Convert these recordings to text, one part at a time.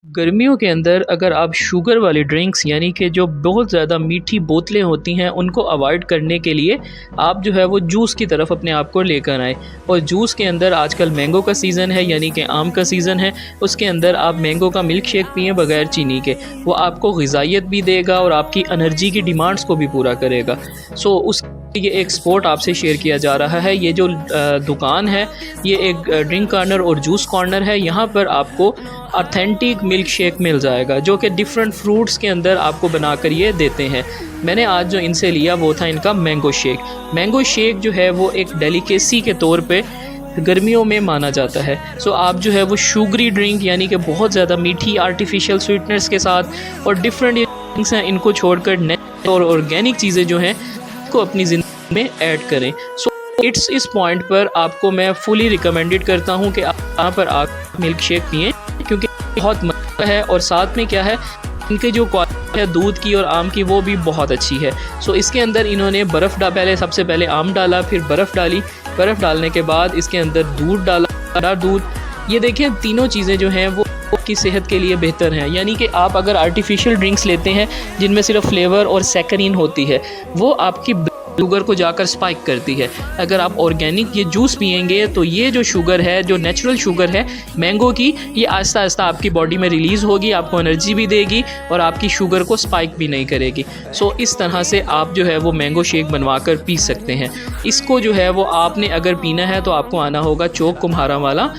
गर्मियों के अंदर अगर आप शुगर वाली ड्रिंक्स यानी कि जो बहुत ज़्यादा मीठी बोतलें होती हैं उनको अवॉइड करने के लिए आप जो है वो जूस की तरफ अपने आप को लेकर आएँ। और जूस के अंदर आजकल मैंगो का सीज़न है यानी कि आम का सीज़न है, उसके अंदर आप मैंगो का मिल्क शेक पिएँ बगैर चीनी के। वो आपको ग़िज़ाइयत भी देगा और आपकी एनर्जी की डिमांड्स को भी पूरा करेगा। सो उस ये एक स्पॉट आपसे शेयर किया जा रहा है। ये जो दुकान है ये एक ड्रिंक कॉर्नर और जूस कॉर्नर है। यहाँ पर आपको ऑथेंटिक मिल्क शेक मिल जाएगा जो कि डिफरेंट फ्रूट्स के अंदर आपको बनाकर ये देते हैं। मैंने आज जो इनसे लिया वो था इनका मैंगो शेक। मैंगो शेक जो है वो एक डेलिकेसी के तौर पे गर्मियों में माना जाता है। सो आप जो है वो शुगरी ड्रिंक यानी कि बहुत ज़्यादा मीठी आर्टिफिशियल स्वीटनर्स के साथ और डिफरेंट ड्रिंक्स हैं इनको छोड़कर नेचुरल और ऑर्गेनिक चीज़ें जो हैं को अपनी ज़िंदगी में ऐड करें। सो इस पॉइंट पर आपको मैं फुली रिकमेंडेड करता हूँ कि आप यहाँ पर आप मिल्क शेक पिएँ क्योंकि बहुत मज़ा है और साथ में क्या है इनके जो क्वालिटी है दूध की और आम की वो भी बहुत अच्छी है। सो इसके अंदर इन्होंने सबसे पहले आम डाला, फिर बर्फ़ डाली, बर्फ़ डालने के बाद इसके अंदर दूध डाला। ये देखिए तीनों चीज़ें जो हैं वो आपकी सेहत के लिए बेहतर हैं। यानी कि आप अगर आर्टिफिशियल ड्रिंक्स लेते हैं जिनमें सिर्फ फ्लेवर और सैकरीन होती है वो आपकी शुगर को जाकर स्पाइक करती है। अगर आप ऑर्गेनिक ये जूस पिएंगे तो ये जो शुगर है, जो नेचुरल शुगर है मैंगो की, ये आहिस्ता आहिस्ता आपकी बॉडी में रिलीज़ होगी, आपको एनर्जी भी देगी और आपकी शुगर को स्पाइक भी नहीं करेगी। सो इस तरह से आप जो है वो मैंगो शेक बनवा कर पी सकते हैं। इसको जो है वो आपने अगर पीना है तो आपको आना होगा चौक कुम्हारा वाला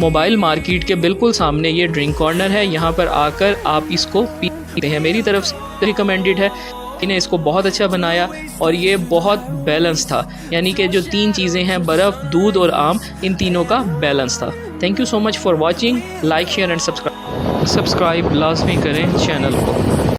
मोबाइल मार्केट के बिल्कुल सामने ये ड्रिंक कॉर्नर है। यहाँ पर आकर आप इसको पी सकते हैं। मेरी तरफ से रिकमेंडेड है। इन्हें इसको बहुत अच्छा बनाया और ये बहुत बैलेंस था। यानी कि जो तीन चीज़ें हैं बर्फ़, दूध और आम, इन तीनों का बैलेंस था। Thank you so much for watching. Like share and subscribe लाजमी करें चैनल को।